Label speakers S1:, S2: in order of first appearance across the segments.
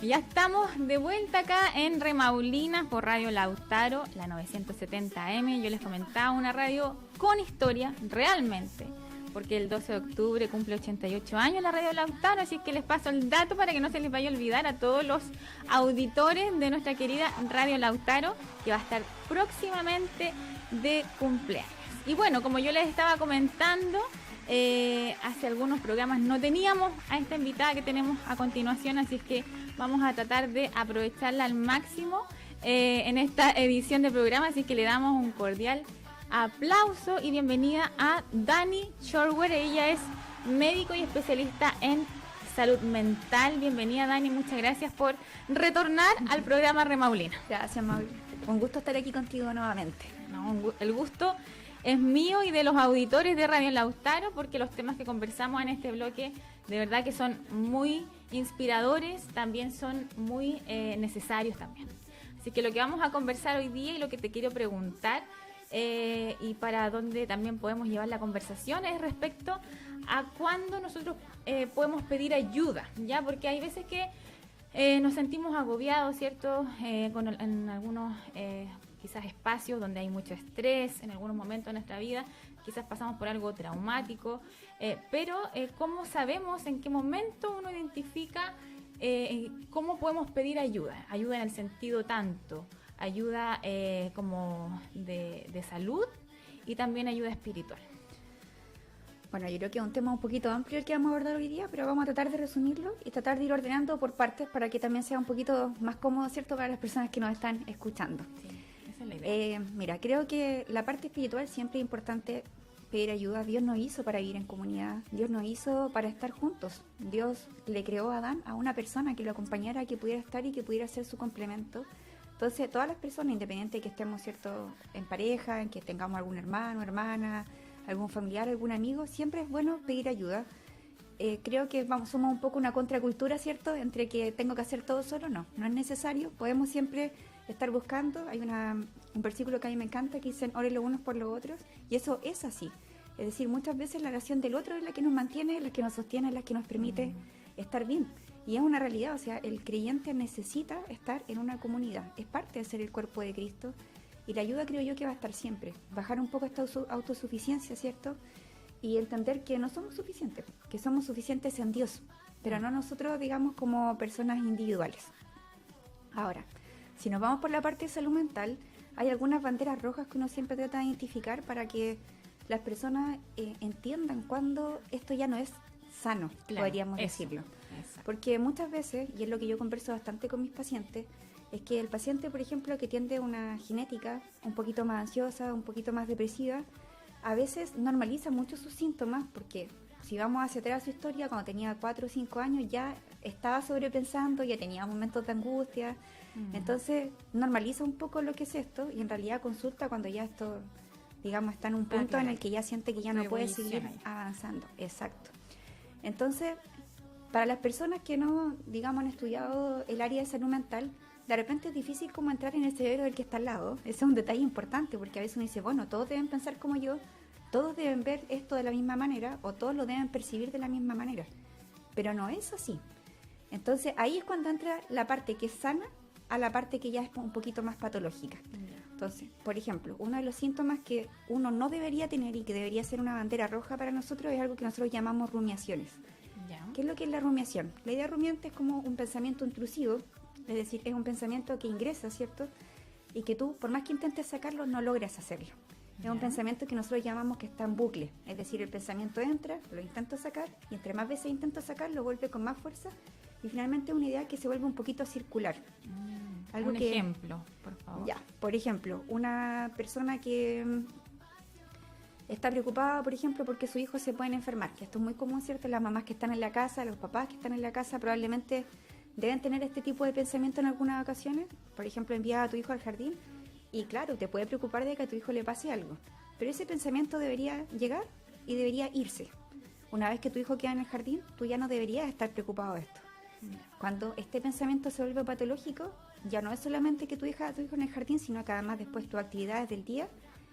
S1: Ya estamos de vuelta acá en Remaulinas por Radio Lautaro, la 970M. Yo les comentaba, una radio con historia, realmente, porque el 12 de octubre cumple 88 años la Radio Lautaro, así que les paso el dato para que no se les vaya a olvidar a todos los auditores de nuestra querida Radio Lautaro, que va a estar próximamente de cumpleaños. Y bueno, como yo les estaba comentando, hace algunos programas no teníamos a esta invitada que tenemos a continuación, así es que vamos a tratar de aprovecharla al máximo en esta edición de programa, así que le damos un cordial aplauso y bienvenida a Dani Shorwer. Ella es médico y especialista en salud mental. Bienvenida, Dani, muchas gracias por retornar al programa Remaulina.
S2: Gracias, Mauri. Un gusto estar aquí contigo nuevamente.
S1: No, el gusto es mío y de los auditores de Radio Lautaro, porque los temas que conversamos en este bloque de verdad que son muy inspiradores, también son muy necesarios también. Así que lo que vamos a conversar hoy día y lo que te quiero preguntar y para dónde también podemos llevar la conversación es respecto a cuándo nosotros podemos pedir ayuda, ¿ya? Porque hay veces que nos sentimos agobiados, ¿cierto? En algunos quizás espacios donde hay mucho estrés, en algunos momentos de nuestra vida, quizás pasamos por algo traumático, pero ¿cómo sabemos en qué momento uno identifica cómo podemos pedir ayuda? Ayuda en el sentido tanto, ayuda como de salud y también ayuda espiritual.
S2: Bueno, yo creo que es un tema un poquito amplio el que vamos a abordar hoy día, pero vamos a tratar de resumirlo y tratar de ir ordenando por partes para que también sea un poquito más cómodo, ¿cierto?, para las personas que nos están escuchando.
S1: Sí, esa es la idea.
S2: Mira, creo que la parte espiritual siempre es importante pedir ayuda. Dios nos hizo para vivir en comunidad, Dios nos hizo para estar juntos. Dios le creó a Adán a una persona que lo acompañara, que pudiera estar y que pudiera ser su complemento. Entonces, todas las personas, independiente de que estemos, ¿cierto?, en pareja, en que tengamos algún hermano, hermana, algún familiar, algún amigo, siempre es bueno pedir ayuda. Creo que somos un poco una contracultura, ¿cierto?, entre que tengo que hacer todo solo. No es necesario, podemos siempre estar buscando. Hay un versículo que a mí me encanta que dicen, oren los unos por los otros, y eso es así. Es decir, muchas veces la oración del otro es la que nos mantiene, es la que nos sostiene, es la que nos permite estar bien. Y es una realidad, o sea, el creyente necesita estar en una comunidad, es parte de ser el cuerpo de Cristo, y la ayuda creo yo que va a estar siempre. Bajar un poco esta autosuficiencia, ¿cierto?, y entender que no somos suficientes, que somos suficientes en Dios, pero no nosotros, digamos, como personas individuales. Ahora, si nos vamos por la parte de salud mental, hay algunas banderas rojas que uno siempre trata de identificar para que las personas entiendan cuando esto ya no es sano, claro, podríamos decirlo. Exacto. Porque muchas veces, y es lo que yo converso bastante con mis pacientes, es que el paciente, por ejemplo, que tiene una genética un poquito más ansiosa, un poquito más depresiva, a veces normaliza mucho sus síntomas, porque si vamos hacia atrás su historia, cuando tenía 4 o 5 años ya estaba sobrepensando, ya tenía momentos de angustia, entonces normaliza un poco lo que es esto, y en realidad consulta cuando ya esto, digamos, está en un punto claro, en el que ya siente que ya no puede seguir avanzando. Exacto. Entonces, para las personas que no, digamos, han estudiado el área de salud mental, de repente es difícil como entrar en el cerebro del que está al lado. Ese es un detalle importante, porque a veces uno dice, bueno, todos deben pensar como yo, todos deben ver esto de la misma manera, o todos lo deben percibir de la misma manera, pero no es así. Entonces ahí es cuando entra la parte que es sana a la parte que ya es un poquito más patológica. Entonces, por ejemplo, uno de los síntomas que uno no debería tener y que debería ser una bandera roja para nosotros es algo que nosotros llamamos rumiaciones. ¿Qué es lo que es la rumiación? La idea rumiante es como un pensamiento intrusivo, es decir, es un pensamiento que ingresa, ¿cierto?, y que tú, por más que intentes sacarlo, no logras hacerlo. Es un pensamiento que nosotros llamamos que está en bucle, es decir, el pensamiento entra, lo intento sacar, y entre más veces intento sacarlo, vuelve con más fuerza, y finalmente es una idea que se vuelve un poquito circular.
S1: Un ejemplo, por favor.
S2: Ya, por ejemplo, una persona que está preocupada, por ejemplo, porque sus hijos se pueden enfermar, que esto es muy común, ¿cierto? Las mamás que están en la casa, los papás que están en la casa probablemente deben tener este tipo de pensamiento en algunas ocasiones. Por ejemplo, enviar a tu hijo al jardín y claro, te puede preocupar de que a tu hijo le pase algo, pero ese pensamiento debería llegar y debería irse. Una vez que tu hijo queda en el jardín, tú ya no deberías estar preocupado de esto. Cuando este pensamiento se vuelve patológico, ya no es solamente que tú dejas a tu hijo en el jardín, sino que además después tus actividades del día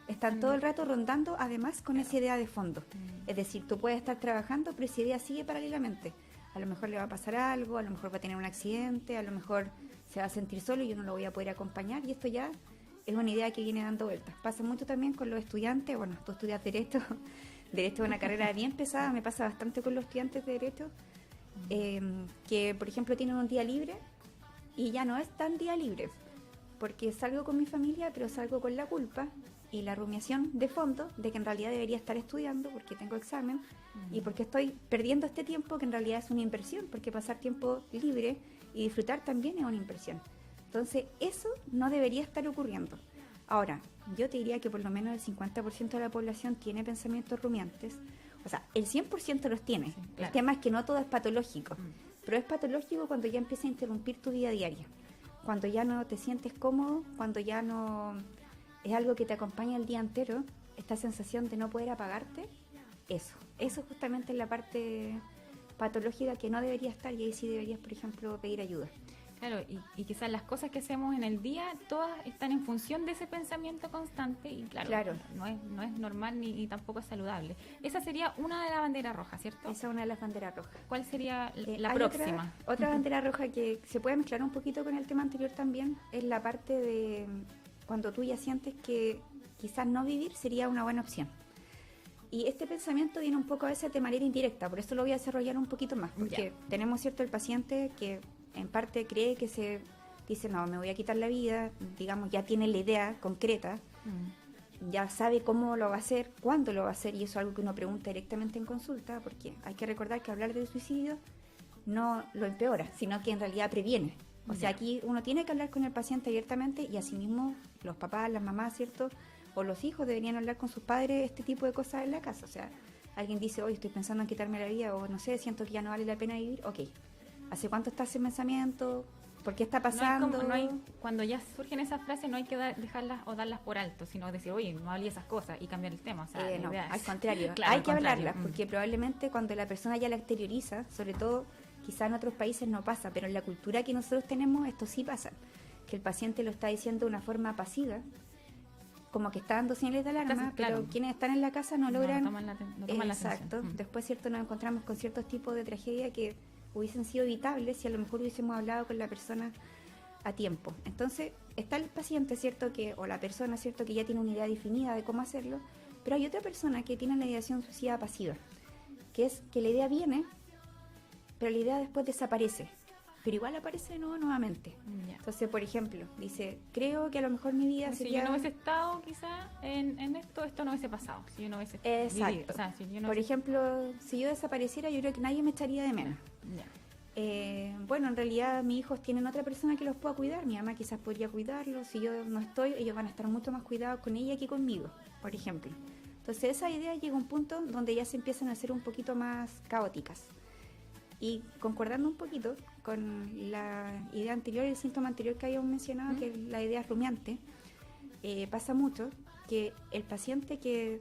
S2: están todo el rato rondando, además con esa idea de fondo. Es decir, tú puedes estar trabajando, pero esa idea sigue paralelamente. A lo mejor le va a pasar algo, a lo mejor va a tener un accidente, a lo mejor se va a sentir solo y yo no lo voy a poder acompañar, y esto ya es una idea que viene dando vueltas. Pasa mucho también con los estudiantes, bueno, tú estudias Derecho, Derecho es una carrera bien pesada, me pasa bastante con los estudiantes de Derecho, que por ejemplo tienen un día libre y ya no es tan día libre, porque salgo con mi familia, pero salgo con la culpa y la rumiación de fondo de que en realidad debería estar estudiando porque tengo examen y porque estoy perdiendo este tiempo que en realidad es una inversión, porque pasar tiempo libre y disfrutar también es una inversión. Entonces eso no debería estar ocurriendo. Ahora, yo te diría que por lo menos el 50% de la población tiene pensamientos rumiantes. O sea, el 100% los tiene. Sí, claro. El tema es que no todo es patológico, pero es patológico cuando ya empieza a interrumpir tu vida diaria, cuando ya no te sientes cómodo, cuando ya no es algo que te acompaña el día entero, esta sensación de no poder apagarte, eso justamente es la parte patológica que no debería estar, y ahí sí deberías, por ejemplo, pedir ayuda.
S1: Claro, y quizás las cosas que hacemos en el día, todas están en función de ese pensamiento constante, y claro. No es normal ni tampoco es saludable. Esa sería una de las banderas rojas, ¿cierto?
S2: Esa es una de las banderas rojas.
S1: ¿Cuál sería la próxima?
S2: Otra bandera roja que se puede mezclar un poquito con el tema anterior también, es la parte de cuando tú ya sientes que quizás no vivir sería una buena opción. Y este pensamiento viene un poco a veces de manera indirecta, por eso lo voy a desarrollar un poquito más, porque tenemos, ¿cierto?, el paciente que en parte cree que se dice, no, me voy a quitar la vida, digamos, ya tiene la idea concreta, ya sabe cómo lo va a hacer, cuándo lo va a hacer, y eso es algo que uno pregunta directamente en consulta, porque hay que recordar que hablar del suicidio no lo empeora, sino que en realidad previene. O sea, aquí uno tiene que hablar con el paciente abiertamente, y asimismo los papás, las mamás, ¿cierto?, o los hijos deberían hablar con sus padres este tipo de cosas en la casa. O sea, alguien dice, hoy estoy pensando en quitarme la vida, o no sé, siento que ya no vale la pena vivir, ok. ¿Hace cuánto está ese pensamiento? ¿Por qué está pasando?
S1: Cuando ya surgen esas frases no hay que dejarlas o darlas por alto, sino decir, oye, no hablé esas cosas y cambiar el tema. O sea,
S2: no, al contrario, claro, hay que hablarlas, porque probablemente cuando la persona ya la exterioriza, sobre todo quizá en otros países no pasa, pero en la cultura que nosotros tenemos esto sí pasa, que el paciente lo está diciendo de una forma pasiva, como que está dando señales de alarma. Entonces, claro, pero quienes están en la casa no logran...
S1: No toman
S2: exacto.
S1: La
S2: Después, ¿cierto?, nos encontramos con ciertos tipos de tragedia que hubiesen sido evitables si a lo mejor hubiésemos hablado con la persona a tiempo. Entonces, está el paciente, ¿cierto?, o la persona, ¿cierto?, que ya tiene una idea definida de cómo hacerlo, pero hay otra persona que tiene la ideación suicida pasiva, que es que la idea viene, pero la idea después desaparece, pero igual aparece de nuevo nuevamente. Entonces, por ejemplo, dice, creo que a lo mejor mi vida
S1: sería...
S2: Si
S1: yo no hubiese estado quizá en esto no hubiese pasado. Si yo no hubiese
S2: vivido.
S1: O sea, si yo no
S2: por ejemplo, si yo desapareciera, yo creo que nadie me echaría de menos. Bueno, en realidad mis hijos tienen otra persona que los pueda cuidar. Mi mamá quizás podría cuidarlos. Si yo no estoy, ellos van a estar mucho más cuidados con ella que conmigo, por ejemplo. Entonces, esa idea llega a un punto donde ya se empiezan a hacer un poquito más caóticas. Y concordando un poquito con la idea anterior, el síntoma anterior que habíamos mencionado, que es la idea rumiante, pasa mucho que el paciente que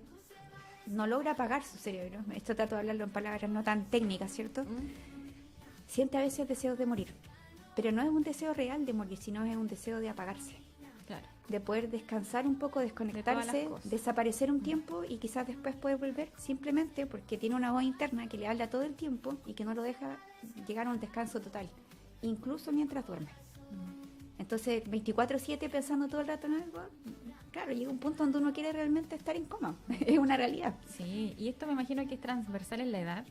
S2: no logra apagar su cerebro, esto trato de hablarlo en palabras no tan técnicas, ¿cierto?, siente a veces deseos de morir, pero no es un deseo real de morir, sino es un deseo de apagarse.
S1: Claro.
S2: De poder descansar un poco, desconectarse, desaparecer un tiempo y quizás después poder volver, simplemente porque tiene una voz interna que le habla todo el tiempo y que no lo deja llegar a un descanso total, incluso mientras duerme. Entonces, 24/7 pensando todo el rato en algo, claro, llega un punto donde uno quiere realmente estar en coma. Es una realidad.
S1: Sí, y esto me imagino que es transversal en la edad.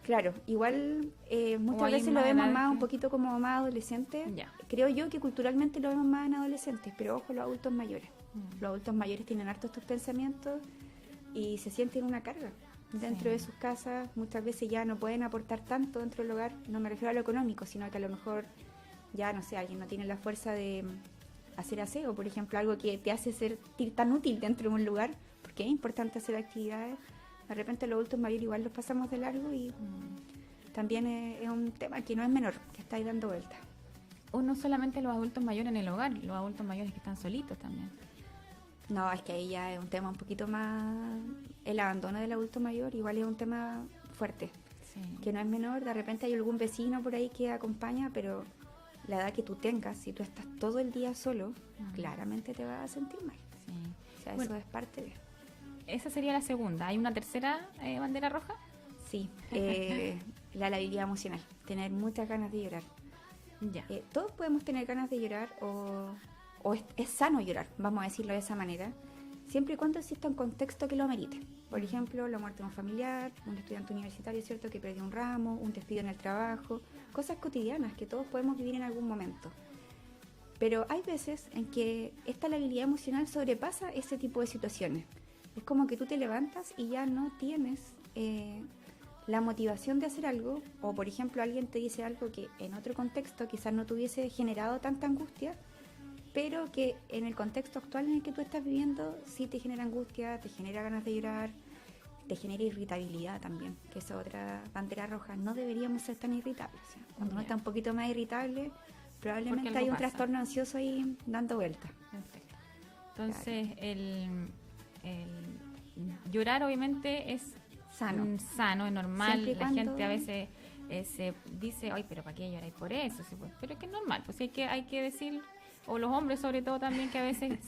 S2: Claros, igual muchas veces lo vemos más un poquito como más adolescentes. Creo yo que culturalmente lo vemos más en adolescentes, pero ojo, los adultos mayores. Los adultos mayores tienen hartos estos pensamientos y se sienten una carga dentro de sus casas. Muchas veces ya no pueden aportar tanto dentro del hogar, no me refiero a lo económico, sino que a lo mejor ya, no sé, alguien no tiene la fuerza de hacer aseo, por ejemplo, algo que te hace ser tan útil dentro de un lugar, porque es importante hacer actividades. De repente los adultos mayores igual los pasamos de largo y también es un tema que no es menor, que está ahí dando vueltas.
S1: O no solamente los adultos mayores en el hogar, los adultos mayores que están solitos también.
S2: No, es que ahí ya es un tema un poquito más... El abandono del adulto mayor igual es un tema fuerte, que no es menor. De repente hay algún vecino por ahí que acompaña, pero la edad que tú tengas, si tú estás todo el día solo, claramente te vas a sentir mal. O sea, eso es parte de...
S1: Esa sería la segunda. ¿Hay una tercera bandera roja?
S2: Sí, la labilidad emocional, tener muchas ganas de llorar.
S1: Ya.
S2: Todos podemos tener ganas de llorar o es sano llorar, vamos a decirlo de esa manera, siempre y cuando exista un contexto que lo amerite. Por ejemplo, la muerte de un familiar, un estudiante universitario, ¿cierto?, que perdió un ramo, un despido en el trabajo, cosas cotidianas que todos podemos vivir en algún momento. Pero hay veces en que esta labilidad emocional sobrepasa ese tipo de situaciones. Es como que tú te levantas y ya no tienes la motivación de hacer algo, o por ejemplo alguien te dice algo que en otro contexto quizás no te hubiese generado tanta angustia, pero que en el contexto actual en el que tú estás viviendo sí te genera angustia, te genera ganas de llorar, te genera irritabilidad también, que es otra bandera roja. No deberíamos ser tan irritables. O sea, cuando uno está un poquito más irritable, probablemente hay un trastorno ansioso ahí dando vueltas.
S1: Perfecto. Entonces, el llorar obviamente es sano, es normal. La gente a veces se dice, ay, pero ¿para qué lloráis por eso? Sí, pues, pero es que es normal, pues hay que decir, o los hombres sobre todo también, que a veces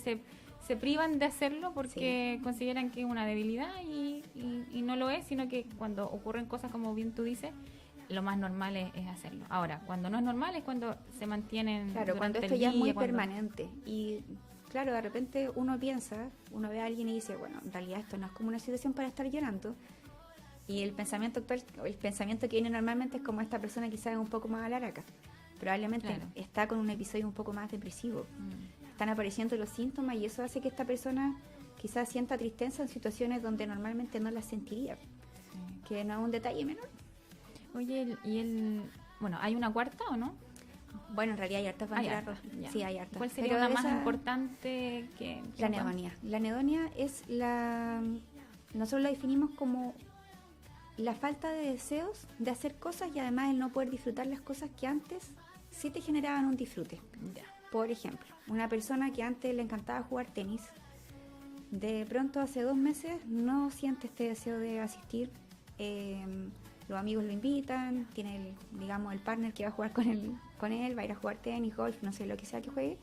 S1: se privan de hacerlo porque consideran que es una debilidad y no lo es, sino que cuando ocurren cosas como bien tú dices, lo más normal es hacerlo. Ahora, cuando no es normal es cuando se mantienen.
S2: Claro, cuando esto ya es muy permanente. Y claro, de repente uno ve a alguien y dice, bueno, en realidad esto no es como una situación para estar llorando. Y el pensamiento actual, el pensamiento que viene normalmente es como esta persona quizás es un poco más alaraca. Probablemente está con un episodio un poco más depresivo. Están apareciendo los síntomas y eso hace que esta persona quizás sienta tristeza en situaciones donde normalmente no la sentiría. Que no es un detalle menor.
S1: Oye, bueno, ¿hay una cuarta o no?
S2: Bueno, en realidad hay hartas banderas rojas. Sí, hay hartas.
S1: ¿Cuál sería la más importante que
S2: la anedonia? La anedonia es nosotros la definimos como la falta de deseos de hacer cosas y además el no poder disfrutar las cosas que antes sí te generaban un disfrute. Por ejemplo, una persona que antes le encantaba jugar tenis, de pronto hace 2 meses no siente este deseo de asistir. Los amigos lo invitan, tiene el partner que va a jugar con él, va a ir a jugar tenis, golf, no sé, lo que sea que juegue,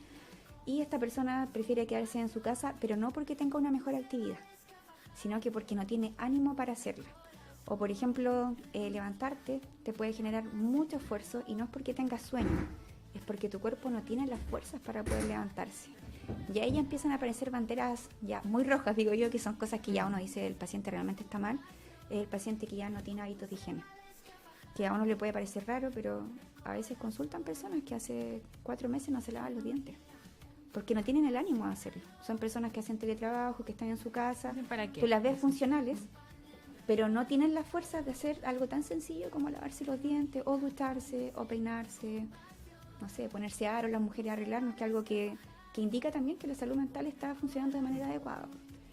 S2: y esta persona prefiere quedarse en su casa, pero no porque tenga una mejor actividad, sino que porque no tiene ánimo para hacerla. O por ejemplo, levantarte te puede generar mucho esfuerzo y no es porque tengas sueño, es porque tu cuerpo no tiene las fuerzas para poder levantarse. Y ahí ya empiezan a aparecer banderas ya muy rojas, digo yo, que son cosas que ya uno dice el paciente realmente está mal. El paciente que ya no tiene hábitos de higiene, que a uno le puede parecer raro, pero a veces consultan personas que hace 4 meses no se lavan los dientes, porque no tienen el ánimo de hacerlo. Son personas que hacen teletrabajo, que están en su casa,
S1: ¿para qué?
S2: Tú las ves funcionales, pero no tienen la fuerza de hacer algo tan sencillo como lavarse los dientes, o ducharse, o peinarse, no sé, ponerse aro, las mujeres arreglarnos, que es algo que indica también que la salud mental está funcionando de manera adecuada.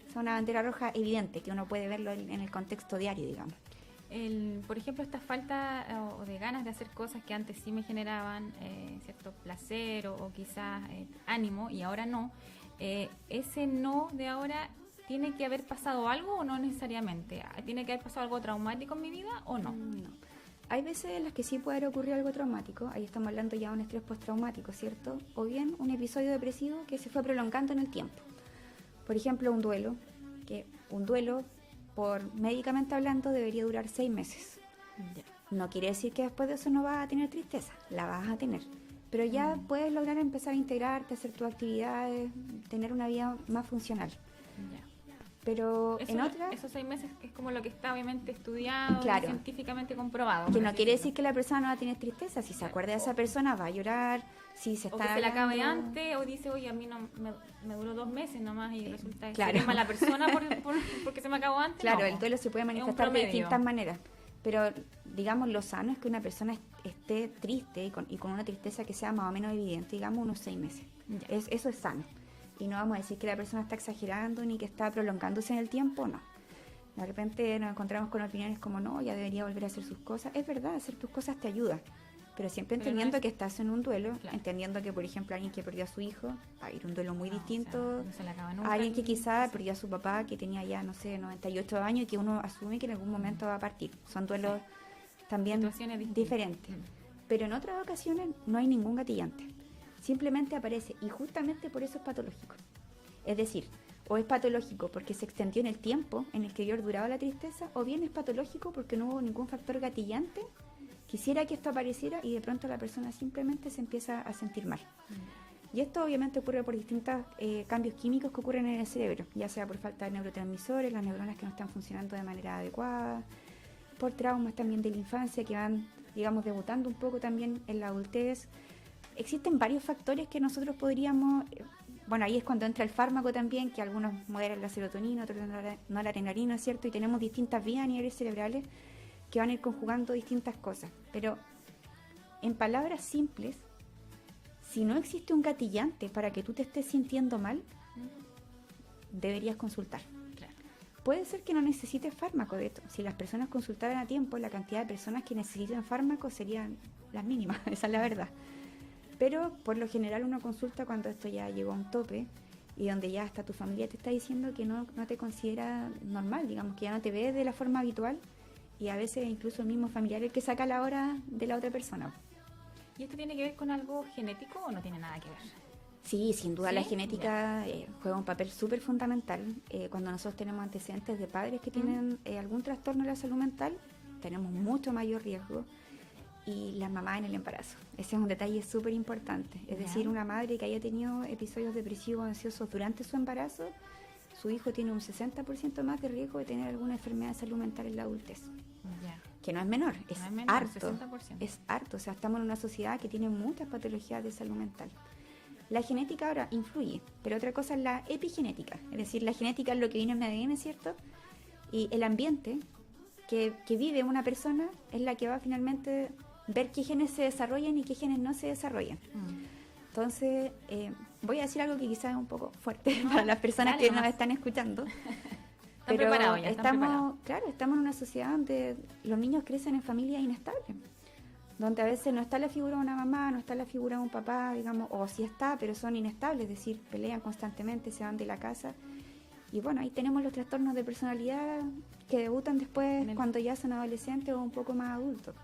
S2: Es una bandera roja evidente, que uno puede verlo en el contexto diario, digamos.
S1: Por ejemplo, esta falta o de ganas de hacer cosas que antes sí me generaban cierto placer o quizás ánimo y ahora no, ese no de ahora, ¿tiene que haber pasado algo o no necesariamente? ¿Tiene que haber pasado algo traumático en mi vida o no?
S2: No. Hay veces en las que sí puede haber ocurrido algo traumático, ahí estamos hablando ya de un estrés postraumático, ¿cierto? O bien un episodio depresivo que se fue prolongando en el tiempo. Por ejemplo, un duelo, por médicamente hablando, debería durar 6 meses. No quiere decir que después de eso no vas a tener tristeza, la vas a tener. Pero ya puedes lograr empezar a integrarte, hacer tus actividades, tener una vida más funcional. Pero
S1: esos 6 meses es como lo que está obviamente estudiado, científicamente comprobado.
S2: Que no quiere decir que la persona no va a tener tristeza. Si se acuerda de esa persona, va a llorar. Si se
S1: o que se la acabe antes, o dice, oye, a mí no me duró 2 meses nomás y resulta que es mala persona porque se me acabó antes.
S2: Claro, el duelo se puede manifestar de distintas maneras. Pero, digamos, lo sano es que una persona esté triste y con una tristeza que sea más o menos evidente, digamos, unos 6 meses. Eso es sano. Y no vamos a decir que la persona está exagerando ni que está prolongándose en el tiempo, no. De repente nos encontramos con opiniones como, no, ya debería volver a hacer sus cosas. Es verdad, hacer tus cosas te ayuda, pero siempre entendiendo que estás en un duelo, entendiendo que, por ejemplo, alguien que perdió a su hijo, va a ir un duelo muy distinto a alguien que quizá perdió a su papá, que tenía ya, no sé, 98 años y que uno asume que en algún momento va a partir. Son duelos también diferentes. Pero en otras ocasiones no hay ningún gatillante. Simplemente aparece y justamente por eso es patológico. Es decir, o es patológico porque se extendió en el tiempo en el que había durado la tristeza, o bien es patológico porque no hubo ningún factor gatillante que hiciera que esto apareciera y de pronto la persona simplemente se empieza a sentir mal. Y esto obviamente ocurre por distintos cambios químicos que ocurren en el cerebro, ya sea por falta de neurotransmisores, las neuronas que no están funcionando de manera adecuada, por traumas también de la infancia que van, digamos, debutando un poco también en la adultez. Existen varios factores que nosotros podríamos... Bueno, ahí es cuando entra el fármaco también, que algunos moderan la serotonina, otros no la adrenalina, ¿cierto? Y tenemos distintas vías a niveles cerebrales que van a ir conjugando distintas cosas. Pero, en palabras simples, si no existe un gatillante para que tú te estés sintiendo mal, deberías consultar.
S1: Claro.
S2: Puede ser que no necesites fármaco de esto. Si las personas consultaran a tiempo, la cantidad de personas que necesitan fármacos serían las mínimas, esa es la verdad. Pero por lo general uno consulta cuando esto ya llegó a un tope y donde ya hasta tu familia te está diciendo que no te considera normal, digamos, que ya no te ves de la forma habitual, y a veces incluso el mismo familiar el que saca la hora de la otra persona.
S1: ¿Y esto tiene que ver con algo genético o no tiene nada que ver?
S2: Sí, sin duda. ¿Sí? La genética
S1: Yeah.
S2: Juega un papel súper fundamental. Cuando nosotros tenemos antecedentes de padres que tienen algún trastorno de la salud mental, tenemos mucho mayor riesgo. Y las mamás en el embarazo. Ese es un detalle súper importante. Es decir, una madre que haya tenido episodios depresivos, ansiosos durante su embarazo, su hijo tiene un 60% más de riesgo de tener alguna enfermedad de salud mental en la adultez. Que no es menor, es harto. 60%. Es harto. O sea, estamos en una sociedad que tiene muchas patologías de salud mental. La genética ahora influye, pero otra cosa es la epigenética. Es decir, la genética es lo que viene en mi ADN, ¿cierto? Y el ambiente que vive una persona es la que va finalmente ver qué genes se desarrollan y qué genes no se desarrollan. Entonces, voy a decir algo que quizás es un poco fuerte para las personas que nos están escuchando. Pero estamos en una sociedad donde los niños crecen en familias inestables, donde a veces no está la figura de una mamá, no está la figura de un papá, digamos, o sí está, pero son inestables, es decir, pelean constantemente, se van de la casa. Y bueno, ahí tenemos los trastornos de personalidad que debutan después cuando ya son adolescentes o un poco más adultos.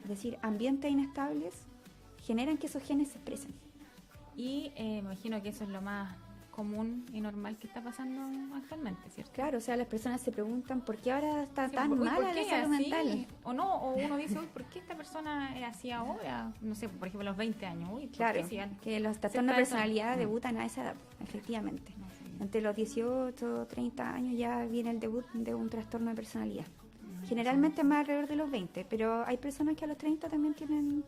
S2: Es decir, ambientes inestables generan que esos genes se expresen.
S1: Y me imagino que eso es lo más común y normal que está pasando actualmente, ¿cierto?
S2: Claro, o sea, las personas se preguntan por qué ahora está tan mala la salud mental.
S1: O no, o uno dice, uy, ¿por qué esta persona es así ahora? No sé, por ejemplo, a los 20 años. Uy,
S2: claro, que los trastornos de personalidad debutan a esa edad, efectivamente. Entre los 18, 30 años ya viene el debut de un trastorno de personalidad. Generalmente más alrededor de los 20, pero hay personas que a los 30 también tienen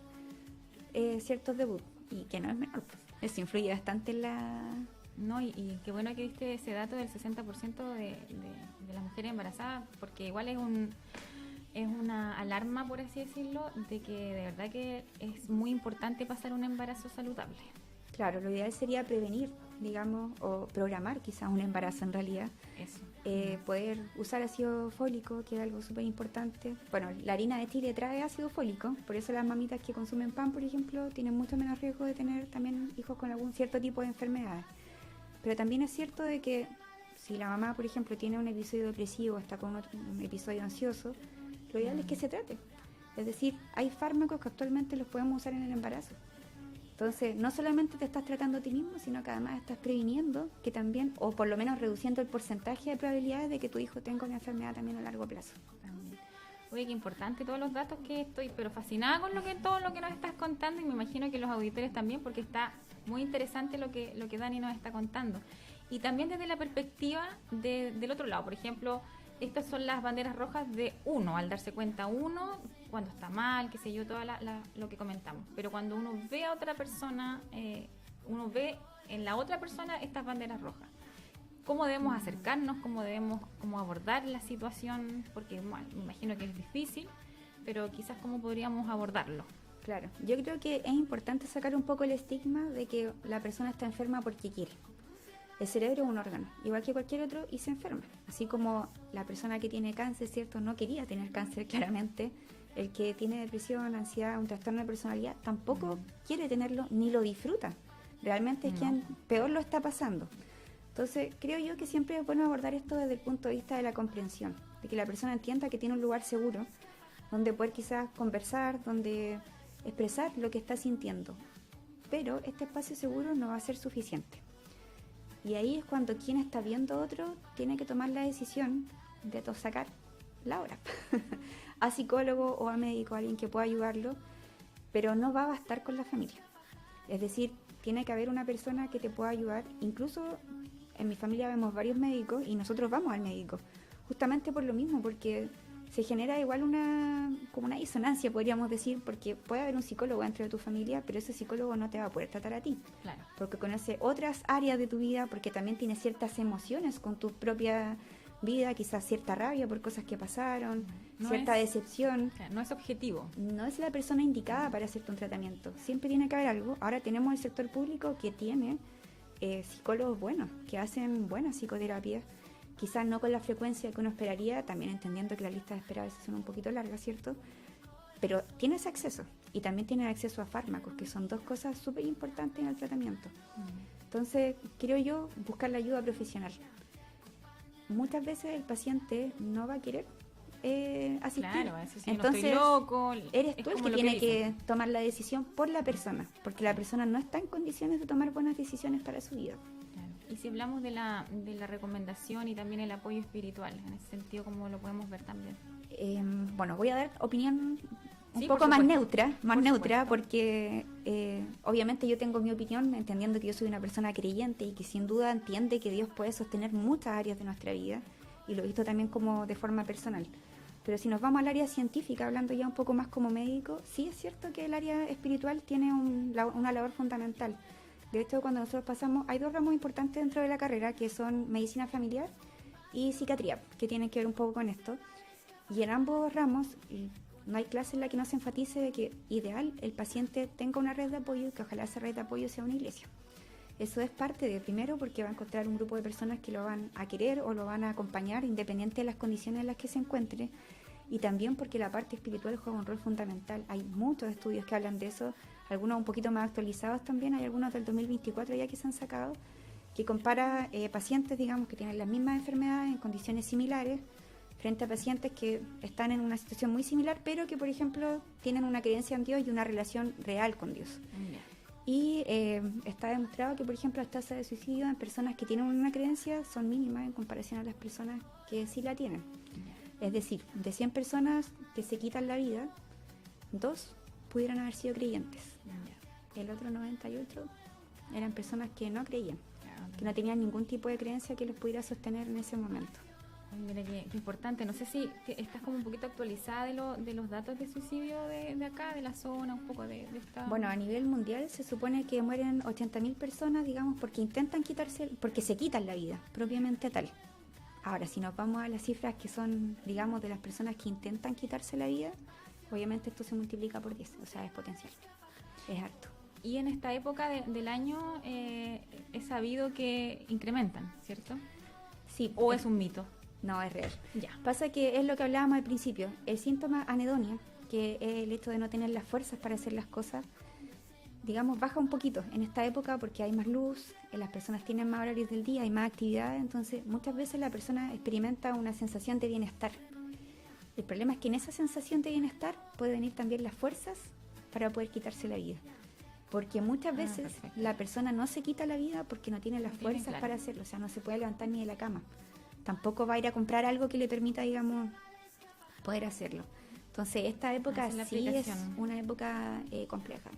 S2: ciertos debuts, y que no es menor, pues. Eso influye bastante en la...
S1: No, y qué bueno que diste ese dato del 60% de las mujeres embarazadas, porque igual es una alarma, por así decirlo, de que de verdad que es muy importante pasar un embarazo saludable.
S2: Claro, lo ideal sería prevenir, digamos, o programar quizás un embarazo en realidad.
S1: Eso.
S2: Poder usar ácido fólico, que es algo súper importante. Bueno, la harina de chile trae ácido fólico, por eso las mamitas que consumen pan, por ejemplo, tienen mucho menos riesgo de tener también hijos con algún cierto tipo de enfermedades. Pero también es cierto de que si la mamá, por ejemplo, tiene un episodio depresivo, está con un episodio ansioso, lo ideal es que se trate. Es decir, hay fármacos que actualmente los podemos usar en el embarazo. Entonces, no solamente te estás tratando a ti mismo, sino que además estás previniendo que también, o por lo menos reduciendo el porcentaje de probabilidades de que tu hijo tenga una enfermedad también a largo plazo.
S1: Oye, qué importante todos los datos, que estoy pero fascinada con todo lo que nos estás contando, y me imagino que los auditores también, porque está muy interesante lo que Dani nos está contando. Y también desde la perspectiva del otro lado, por ejemplo, estas son las banderas rojas de uno, al darse cuenta uno cuando está mal, qué sé yo, todo lo que comentamos. Pero cuando uno ve a otra persona, uno ve en la otra persona estas banderas rojas. ¿Cómo debemos acercarnos? ¿Cómo debemos abordar la situación? Porque bueno, me imagino que es difícil, pero quizás cómo podríamos abordarlo.
S2: Claro, yo creo que es importante sacar un poco el estigma de que la persona está enferma porque quiere. El cerebro es un órgano, igual que cualquier otro, y se enferma. Así como la persona que tiene cáncer, ¿cierto? No quería tener cáncer, claramente. El que tiene depresión, ansiedad, un trastorno de personalidad, tampoco quiere tenerlo ni lo disfruta. Realmente es quien peor lo está pasando. Entonces, creo yo que siempre es bueno abordar esto desde el punto de vista de la comprensión, de que la persona entienda que tiene un lugar seguro, donde poder quizás conversar, donde expresar lo que está sintiendo. Pero este espacio seguro no va a ser suficiente. Y ahí es cuando quien está viendo a otro tiene que tomar la decisión de sacar la hora a psicólogo o a médico, a alguien que pueda ayudarlo, pero no va a bastar con la familia. Es decir, tiene que haber una persona que te pueda ayudar. Incluso en mi familia vemos varios médicos y nosotros vamos al médico, justamente por lo mismo, porque se genera igual como una disonancia, podríamos decir, porque puede haber un psicólogo dentro de tu familia, pero ese psicólogo no te va a poder tratar a ti.
S1: Claro.
S2: Porque conoce otras áreas de tu vida, porque también tiene ciertas emociones con tu propia vida, quizás cierta rabia por cosas que pasaron, cierta decepción.
S1: Claro, no es objetivo.
S2: No es la persona indicada para hacerte un tratamiento. Siempre tiene que haber algo. Ahora tenemos el sector público que tiene psicólogos buenos, que hacen buena psicoterapia. Quizás no con la frecuencia que uno esperaría, también entendiendo que las listas de espera a veces son un poquito largas, ¿cierto? Pero tienes acceso, y también tienes acceso a fármacos, que son dos cosas súper importantes en el tratamiento. Entonces, creo yo, buscar la ayuda profesional. Muchas veces el paciente no va a querer asistir.
S1: Claro, va a decir, si
S2: entonces,
S1: no estoy loco.
S2: eres tú el que tiene que tomar la decisión por la persona, porque la persona no está en condiciones de tomar buenas decisiones para su vida.
S1: Y si hablamos de la recomendación y también el apoyo espiritual, en ese sentido, ¿cómo lo podemos ver también?
S2: Bueno, voy a dar opinión un
S1: Sí,
S2: poco más neutra,
S1: supuesto.
S2: porque obviamente yo tengo mi opinión, entendiendo que yo soy una persona creyente y que sin duda entiende que Dios puede sostener muchas áreas de nuestra vida, y lo he visto también como de forma personal. Pero si nos vamos al área científica, hablando ya un poco más como médico, sí es cierto que el área espiritual tiene una labor fundamental. De hecho, cuando nosotros pasamos, hay dos ramos importantes dentro de la carrera, que son medicina familiar y psiquiatría, que tienen que ver un poco con esto. Y en ambos ramos no hay clase en la que no se enfatice de que ideal el paciente tenga una red de apoyo, y que ojalá esa red de apoyo sea una iglesia. Eso es parte de, primero, porque va a encontrar un grupo de personas que lo van a querer o lo van a acompañar, independiente de las condiciones en las que se encuentre. Y también porque la parte espiritual juega un rol fundamental. Hay muchos estudios que hablan de eso, algunos un poquito más actualizados también, hay algunos del 2024 ya que se han sacado, que compara pacientes, digamos, que tienen las mismas enfermedades en condiciones similares, frente a pacientes que están en una situación muy similar, pero que, por ejemplo, tienen una creencia en Dios y una relación real con Dios. Y está demostrado que, por ejemplo, las tasas de suicidio en personas que tienen una creencia son mínimas en comparación a las personas que sí la tienen. Es decir, de 100 personas que se quitan la vida, 2 pudieran haber sido creyentes. El otro 98 eran personas que no creían, que no tenían ningún tipo de creencia que los pudiera sostener en ese momento.
S1: Ay, mira qué importante. No sé si estás como un poquito actualizada de los datos de suicidio de acá, de la zona, un poco de esta...
S2: Bueno, a nivel mundial se supone que mueren 80.000 personas, digamos, porque porque se quitan la vida, propiamente tal. Ahora, si nos vamos a las cifras que son, digamos, de las personas que intentan quitarse la vida, obviamente esto se multiplica por 10, o sea, es potencial, es harto.
S1: Y en esta época del año es sabido que incrementan, ¿cierto?
S2: Sí.
S1: ¿O es un mito?
S2: No, es real.
S1: Ya.
S2: Pasa que es lo que hablábamos al principio, el síntoma anedonia, que es el hecho de no tener las fuerzas para hacer las cosas, digamos, baja un poquito en esta época porque hay más luz, las personas tienen más horarios del día, hay más actividades, entonces muchas veces la persona experimenta una sensación de bienestar. El problema es que en esa sensación de bienestar pueden venir también las fuerzas para poder quitarse la vida. Porque muchas veces la persona no se quita la vida porque no tiene las fuerzas para hacerlo, o sea, no se puede levantar ni de la cama. Tampoco va a ir a comprar algo que le permita, digamos, poder hacerlo. Entonces, esta época sí es una época compleja.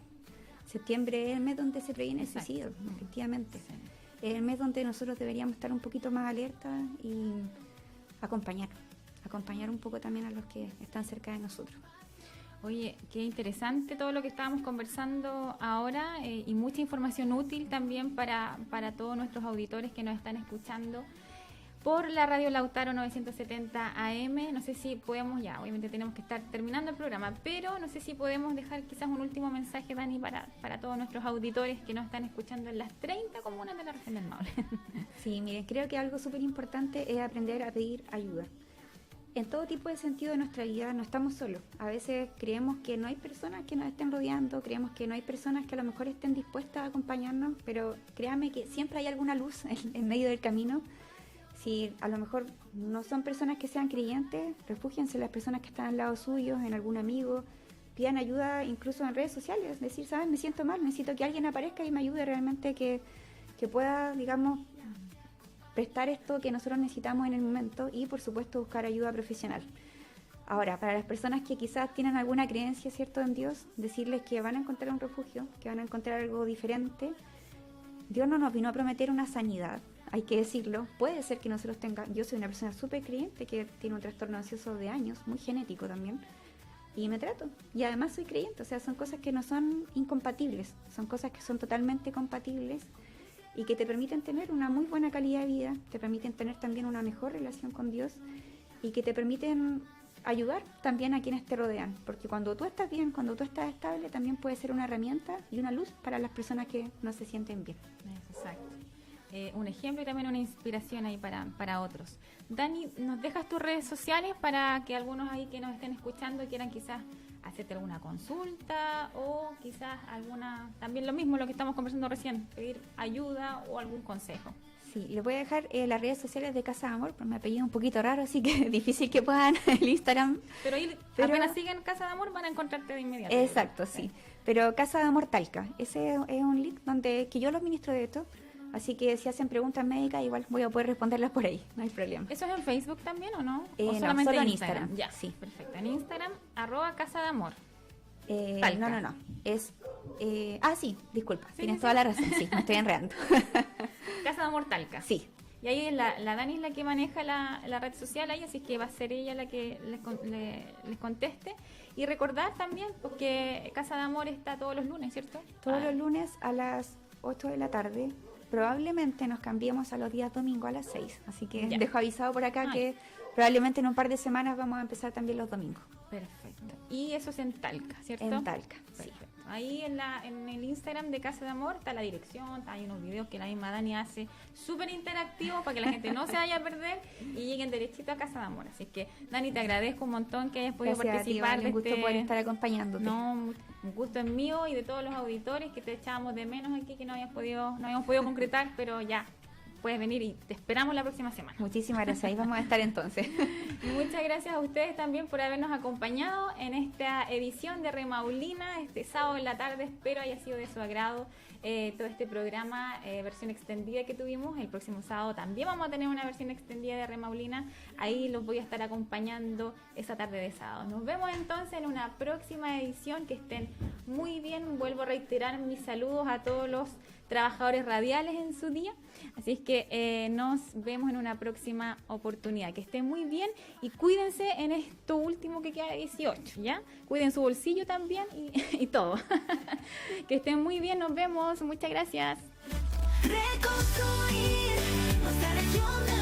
S2: Septiembre es el mes donde se previene el suicidio, efectivamente. Sí. Es el mes donde nosotros deberíamos estar un poquito más alerta y acompañar un poco también a los que están cerca de nosotros.
S1: Oye, qué interesante todo lo que estábamos conversando ahora y mucha información útil también para todos nuestros auditores que nos están escuchando por la Radio Lautaro 970 AM. No sé si podemos, ya obviamente tenemos que estar terminando el programa, pero no sé si podemos dejar quizás un último mensaje, Dani, para todos nuestros auditores que nos están escuchando en las 30 comunas de la región del Maule.
S2: Sí, miren, creo que algo súper importante es aprender a pedir ayuda. En todo tipo de sentido de nuestra vida no estamos solos. A veces creemos que no hay personas que nos estén rodeando, creemos que no hay personas que a lo mejor estén dispuestas a acompañarnos, pero créanme que siempre hay alguna luz en medio del camino. Si a lo mejor no son personas que sean creyentes, refúgiense en las personas que están al lado suyo, en algún amigo, pidan ayuda incluso en redes sociales, decir, ¿sabes? Me siento mal, necesito que alguien aparezca y me ayude realmente que que pueda, digamos, prestar esto que nosotros necesitamos en el momento y, por supuesto, buscar ayuda profesional. Ahora, para las personas que quizás tienen alguna creencia, ¿cierto?, en Dios, decirles que van a encontrar un refugio, que van a encontrar algo diferente. Dios no nos vino a prometer una sanidad, hay que decirlo. Puede ser que nosotros tengamos... Yo soy una persona súper creyente que tiene un trastorno ansioso de años, muy genético también, y me trato. Y además soy creyente, o sea, son cosas que no son incompatibles, son cosas que son totalmente compatibles y que te permiten tener una muy buena calidad de vida, te permiten tener también una mejor relación con Dios y que te permiten ayudar también a quienes te rodean, porque cuando tú estás bien, cuando tú estás estable, también puede ser una herramienta y una luz para las personas que no se sienten bien.
S1: Exacto. Un ejemplo y también una inspiración ahí para otros. Dani, ¿nos dejas tus redes sociales para que algunos ahí que nos estén escuchando quieran quizás hacerte alguna consulta o quizás también lo mismo, lo que estamos conversando recién, pedir ayuda o algún consejo?
S2: Sí, les voy a dejar las redes sociales de Casa de Amor, pero me apellido un poquito raro, así que es difícil que puedan el Instagram.
S1: Pero ahí apenas siguen Casa de Amor van a encontrarte de inmediato.
S2: Exacto, sí. Pero Casa de Amor Talca, ese es un link que yo lo administro de esto, así que si hacen preguntas médicas, igual voy a poder responderlas por ahí, no hay problema.
S1: ¿Eso es en Facebook también o no?
S2: ¿O
S1: solamente
S2: solo en
S1: Instagram? Ya,
S2: sí.
S1: Perfecto. En Instagram, @Casa de Amor.
S2: No. Es... sí, disculpa,
S1: Sí,
S2: tienes
S1: sí,
S2: toda la razón, sí, me estoy enredando.
S1: Casa de Amor Talca.
S2: Sí.
S1: Y ahí la Dani es la que maneja la red social ahí, así que va a ser ella la que les conteste. Y recordar también, porque Casa de Amor está todos los lunes, ¿cierto?
S2: Todos los lunes a las 8 de la tarde. Probablemente nos cambiemos a los días domingo a las 6. Así que
S1: Ya.
S2: dejo avisado por acá que probablemente en un par de semanas vamos a empezar también los domingos.
S1: Perfecto. Y eso es en Talca, ¿cierto?
S2: En Talca, sí.
S1: Perfecto. Ahí en el Instagram de Casa de Amor está la dirección, hay unos videos que la misma Dani hace súper interactivos para que la gente no se vaya a perder y lleguen derechito a Casa de Amor. Así que, Dani, te agradezco un montón que hayas podido
S2: Gracias
S1: participar
S2: a ti, Vale, un gusto poder estar acompañándote.
S1: No, un gusto es mío y de todos los auditores que te echábamos de menos aquí, que no habíamos podido concretar, pero ya puedes venir y te esperamos la próxima semana.
S2: Muchísimas gracias, ahí vamos a estar entonces.
S1: Y muchas gracias a ustedes también por habernos acompañado en esta edición de Remaulina, este sábado en la tarde. Espero haya sido de su agrado todo este programa, versión extendida que tuvimos. El próximo sábado también vamos a tener una versión extendida de Remaulina. Ahí los voy a estar acompañando esa tarde de sábado. Nos vemos entonces en una próxima edición. Que estén muy bien. Vuelvo a reiterar mis saludos a todos los trabajadores radiales en su día. Así es que nos vemos en una próxima oportunidad. Que estén muy bien y cuídense en esto último que queda de 18, ¿ya? Cuiden su bolsillo también y todo. Que estén muy bien, nos vemos. Muchas gracias.
S3: Reconstruir nuestra región.